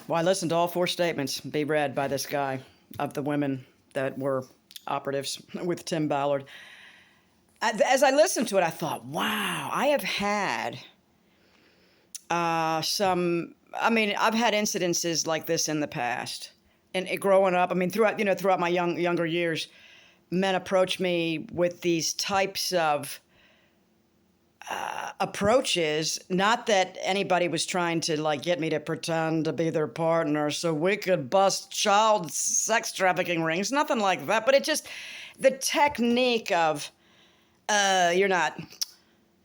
Well, I listened to all four statements be read by this guy of the women that were operatives with Tim Ballard. As I listened to it, I thought, wow, I have had I've had incidences like this in the past. And growing up, throughout my younger years, men approach me with these types of approaches. Not that anybody was trying to like get me to pretend to be their partner so we could bust child sex trafficking rings. Nothing like that. But it just the technique of you're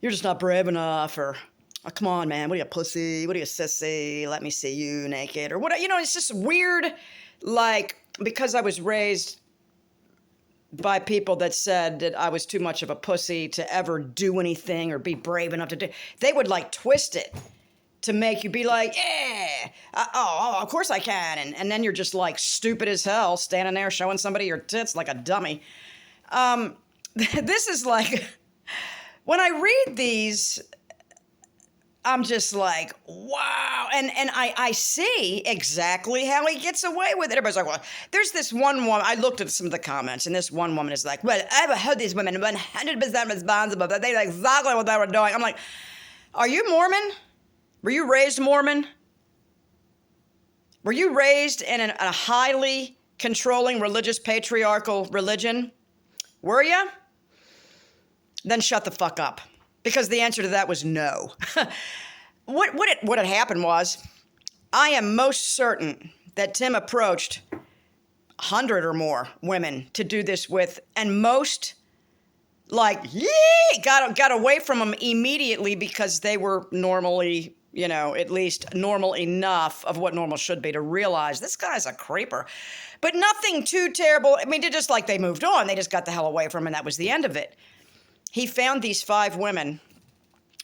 just not brave enough, or oh, come on, man, what are you, pussy? What are you, sissy? Let me see you naked, or what? It's just weird. Like, because I was raised by people that said that I was too much of a pussy to ever do anything or be brave enough to do. They would like twist it to make you be like, yeah, of course I can. And then you're just like stupid as hell, standing there showing somebody your tits like a dummy. This is like, when I read these, I'm just like, wow. And I see exactly how he gets away with it. Everybody's like, well, there's this one woman. I looked at some of the comments, and this one woman is like, well, I've heard these women 100% responsible. They know exactly what they were doing. I'm like, are you Mormon? Were you raised Mormon? Were you raised in a highly controlling religious patriarchal religion? Were you? Then shut the fuck up. Because the answer to that was no. What had happened was, I am most certain that Tim approached 100 or more women to do this with, and most, got away from them immediately because they were normally, at least normal enough of what normal should be to realize this guy's a creeper. But nothing too terrible. I mean, they moved on. They just got the hell away from him, and that was the end of it. He found these 5 women,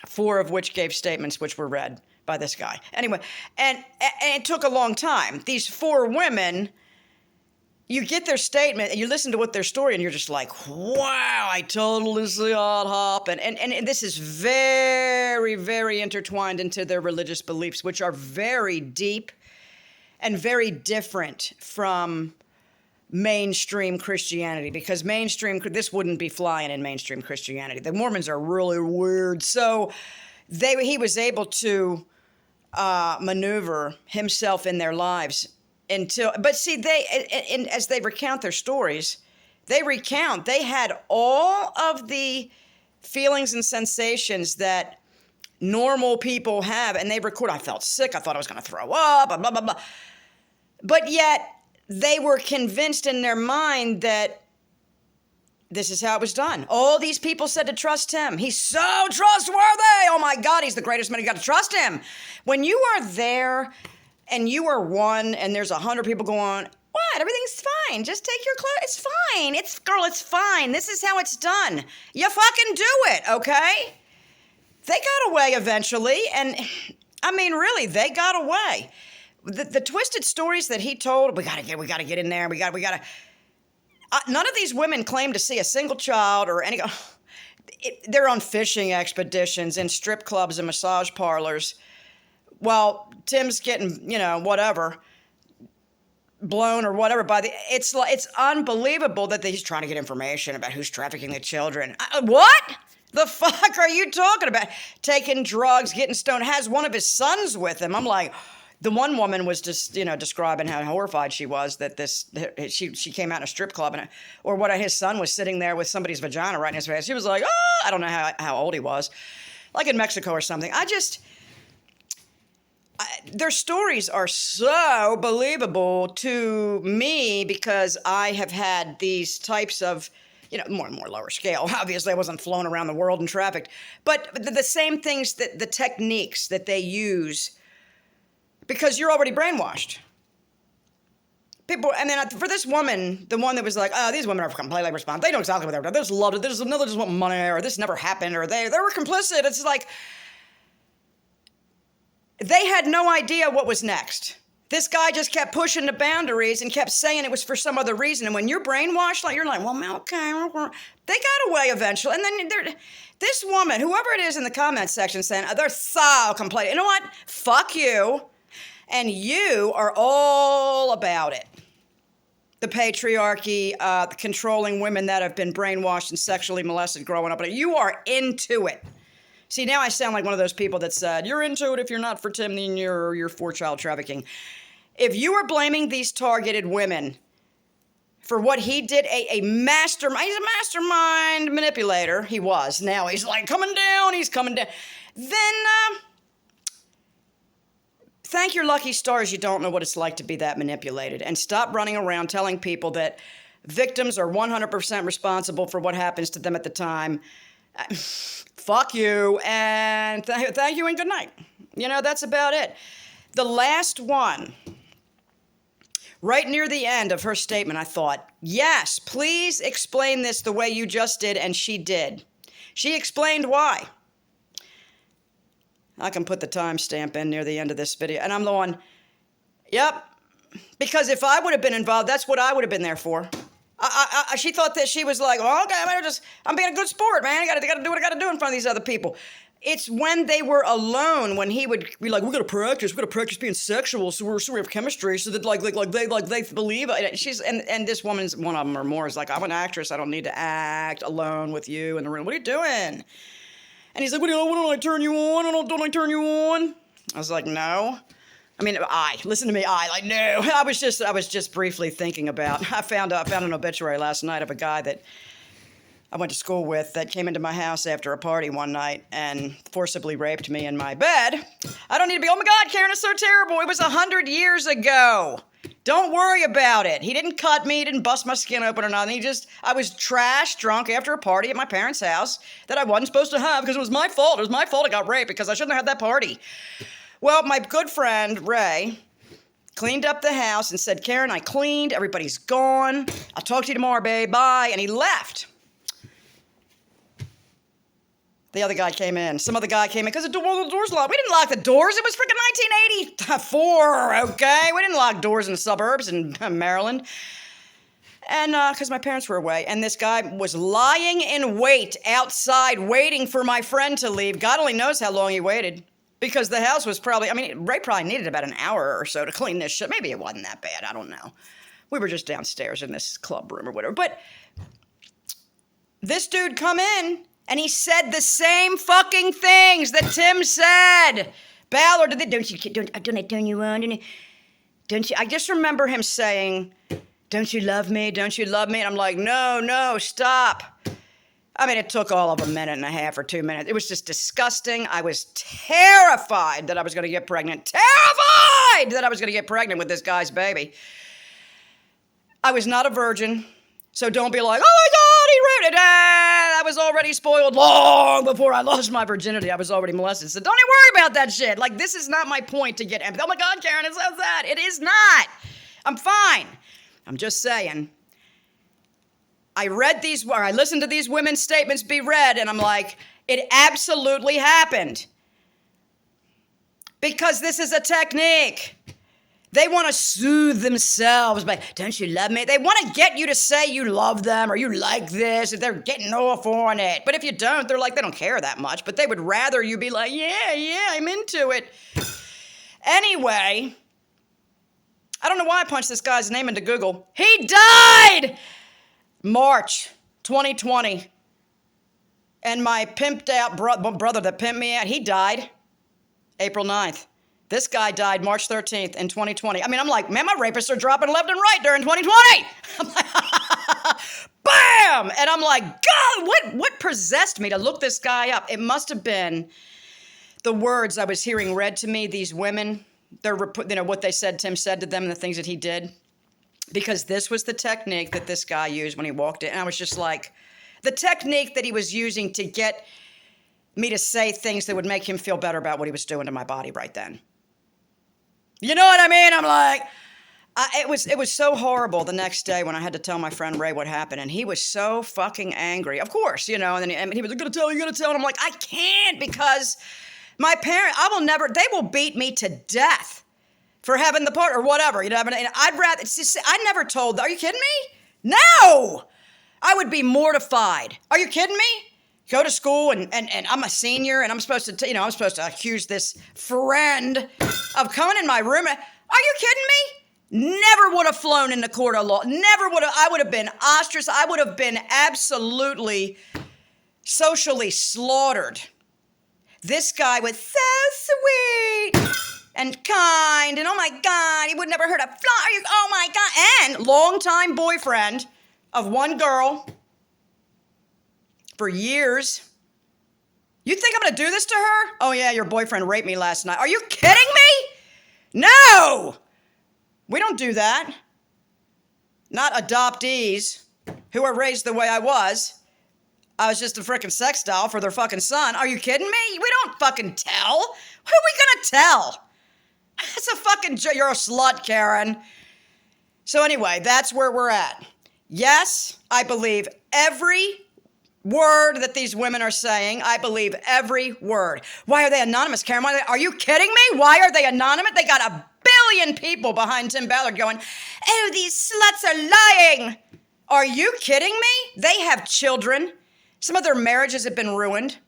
4 of which gave statements which were read by this guy. Anyway, and it took a long time. These 4 women, you get their statement and you listen to what their story, and you're just like, wow, I totally see how it happened. And this is very, very intertwined into their religious beliefs, which are very deep and very different from mainstream Christianity, because this wouldn't be flying in mainstream Christianity. The Mormons are really weird. So he was able to maneuver himself in their lives but see, as they recount their stories, they had all of the feelings and sensations that normal people have, and they record, I felt sick, I thought I was going to throw up, blah, blah, blah, blah. But yet, they were convinced in their mind that this is how it was done. All these people said to trust him. He's so trustworthy. Oh my God, he's the greatest man. You got to trust him. When you are there and you are one and there's 100 people going, what? Everything's fine. Just take your clothes. It's fine. It's fine. This is how it's done. You fucking do it, okay? They got away eventually. And I mean, really, they got away. The twisted stories that he told, we gotta get in there. We gotta. None of these women claim to see a single child or any. They're on fishing expeditions in strip clubs and massage parlors, while Tim's getting, whatever, blown or whatever by the. It's unbelievable that he's trying to get information about who's trafficking the children. What? The fuck are you talking about? Taking drugs, getting stoned. Has one of his sons with him. I'm like. The one woman was just, describing how horrified she was that she came out in a strip club or what his son was sitting there with somebody's vagina right in his face. She was like, oh, I don't know how old he was, like in Mexico or something. Their stories are so believable to me because I have had these types of, more and more lower scale. Obviously, I wasn't flown around the world and trafficked, but the same things, the techniques that they use. Because you're already brainwashed. People, and then for this woman, the one that was like, oh, these women are completely responsible. They know exactly what they're doing. They just loved it. They just want money, or this never happened, or they were complicit. It's like, they had no idea what was next. This guy just kept pushing the boundaries and kept saying it was for some other reason. And when you're brainwashed, you're like, well, okay. They got away eventually. And then this woman, whoever it is in the comment section saying, they're so complacent. You know what? Fuck you. And you are all about it. The patriarchy, the controlling women that have been brainwashed and sexually molested growing up. You are into it. See, now I sound like one of those people that said, you're into it if you're not for Tim, then you're for child trafficking. If you are blaming these targeted women for what he did, a mastermind, he's a mastermind manipulator. He was. Now he's like coming down, he's coming down. Then thank your lucky stars you don't know what it's like to be that manipulated, and stop running around telling people that victims are 100% responsible for what happens to them at the time. Fuck you, and thank you and good night. That's about it. The last one, right near the end of her statement, I thought, yes, please explain this the way you just did, and she did. She explained why. I can put the timestamp in near the end of this video, and I'm the one, yep, because if I would have been involved, that's what I would have been there for. She thought that she was like, well, okay, I'm being a good sport, man. I got to do what I got to do in front of these other people. It's when they were alone, when he would be like, we got to practice being sexual, so we have chemistry, so that they believe it. And this woman's, one of them or more, is like, I'm an actress, I don't need to act alone with you in the room. What are you doing? And he's like, what don't I turn you on? Don't I turn you on? I was like, no. Listen to me, no. I was just briefly thinking about, I found an obituary last night of a guy that I went to school with that came into my house after a party one night and forcibly raped me in my bed. I don't need to be, oh my God, Karen, it's so terrible. It was 100 years ago. Don't worry about it. He didn't cut me, he didn't bust my skin open or nothing. I was trash drunk after a party at my parents' house that I wasn't supposed to have because it was my fault. It was my fault I got raped because I shouldn't have had that party. Well, my good friend, Ray, cleaned up the house and said, Karen, I cleaned. Everybody's gone. I'll talk to you tomorrow, babe. Bye. And he left. The other guy came in. Some other guy came in because the door's locked. We didn't lock the doors. It was freaking 1984, okay? We didn't lock doors in the suburbs in Maryland. And because my parents were away. And this guy was lying in wait outside waiting for my friend to leave. God only knows how long he waited. Because the house was probably, Ray probably needed about an hour or so to clean this shit. Maybe it wasn't that bad. I don't know. We were just downstairs in this club room or whatever. But this dude come in and he said the same fucking things that Tim said. Ballard, don't I turn you on? Don't you? I just remember him saying, don't you love me? Don't you love me? And I'm like, no, stop. It took all of a minute and a half or 2 minutes. It was just disgusting. I was terrified that I was going to get pregnant. Terrified that I was going to get pregnant with this guy's baby. I was not a virgin, so don't be like, oh my God, he raped it. I was already spoiled long before I lost my virginity. I was already molested. So don't even worry about that shit. This is not my point to get empathy. Oh my God, Karen, it's so sad. It is not. I'm fine. I'm just saying. I listened to these women's statements be read, and I'm like, it absolutely happened. Because this is a technique. They want to soothe themselves by, don't you love me? They want to get you to say you love them or you like this, if they're getting off on it. But if you don't, they're like, they don't care that much. But they would rather you be like, yeah, I'm into it. Anyway, I don't know why I punched this guy's name into Google. He died! March 2020. And my pimped out brother that pimped me out, he died April 9th. This guy died March 13th in 2020. I'm like, man, my rapists are dropping left and right during 2020. I'm like, bam! And I'm like, God, what possessed me to look this guy up? It must have been the words I was hearing read to me, these women, what they said, Tim said to them, and the things that he did. Because this was the technique that this guy used when he walked in. And I was just like, the technique that he was using to get me to say things that would make him feel better about what he was doing to my body right then. You know what I mean? I'm like, it was so horrible the next day when I had to tell my friend Ray what happened. And he was so fucking angry. Of course, and then he was like, you gotta tell. And I'm like, I can't because my parents, they will beat me to death for having the part or whatever, and I'd rather, I never told, are you kidding me? No! I would be mortified. Are you kidding me? Go to school and I'm a senior and I'm supposed to, I'm supposed to accuse this friend of coming in my room. Are you kidding me? Never would have flown in the court of law. Never would have. I would have been ostracized. I would have been absolutely socially slaughtered. This guy was so sweet and kind, and oh my God, he would never hurt a fly. Oh my God, and longtime boyfriend of one girl for years. You think I'm gonna do this to her? Oh yeah, your boyfriend raped me last night. Are you kidding me? No, we don't do that. Not adoptees who are raised the way I was. I was just a freaking sex doll for their fucking son. Are you kidding me? We don't fucking tell. What are we gonna tell? That's a fucking, you're a slut, Karen. So anyway, that's where we're at. Yes, I believe every word that these women are saying. I believe every word. Why are they anonymous, Karen? Are you kidding me? Why are they anonymous? They got 1 billion people behind Tim Ballard going, oh, these sluts are lying. Are you kidding me? They have children. Some of their marriages have been ruined.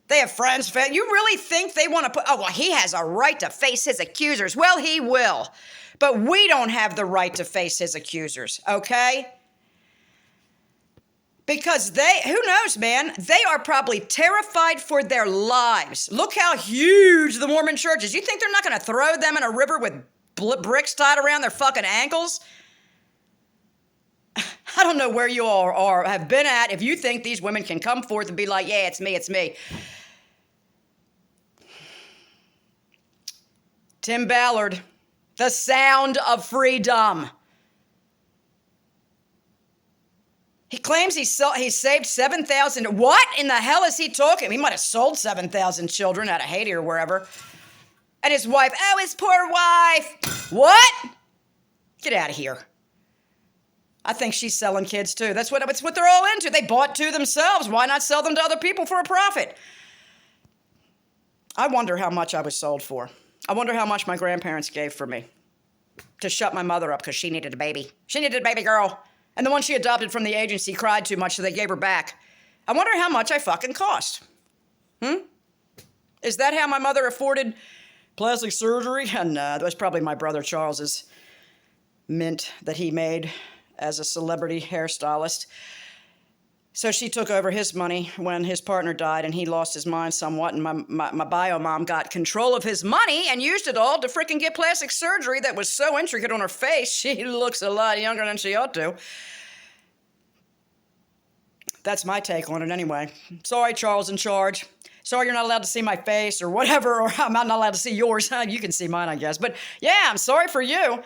They have friends. You really think they want to put, oh, well, he has a right to face his accusers. Well, he will. But we don't have the right to face his accusers, okay? Because who knows, man? They are probably terrified for their lives. Look how huge the Mormon church is. You think they're not going to throw them in a river with bricks tied around their fucking ankles? I don't know where you all are, have been at if you think these women can come forth and be like, yeah, it's me, it's me. Tim Ballard, the sound of freedom. He claims he saved 7,000. What in the hell is he talking? He might have sold 7,000 children out of Haiti or wherever. And his wife, oh, his poor wife. What? Get out of here. I think she's selling kids too. That's what they're all into. They bought two themselves. Why not sell them to other people for a profit? I wonder how much I was sold for. I wonder how much my grandparents gave for me to shut my mother up because she needed a baby. She needed a baby girl. And the one she adopted from the agency cried too much, so they gave her back. I wonder how much I fucking cost. Is that how my mother afforded plastic surgery? No, that was probably my brother Charles's mint that he made as a celebrity hairstylist. So she took over his money when his partner died and he lost his mind somewhat, and my bio mom got control of his money and used it all to freaking get plastic surgery that was so intricate on her face, she looks a lot younger than she ought to. That's my take on it anyway. Sorry, Charles in charge. Sorry you're not allowed to see my face or whatever, or I'm not allowed to see yours. You can see mine, I guess. But yeah, I'm sorry for you.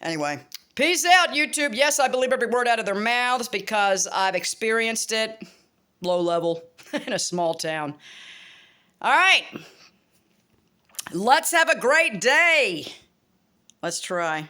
Anyway. Peace out, YouTube. Yes, I believe every word out of their mouths because I've experienced it low level in a small town. All right. Let's have a great day. Let's try.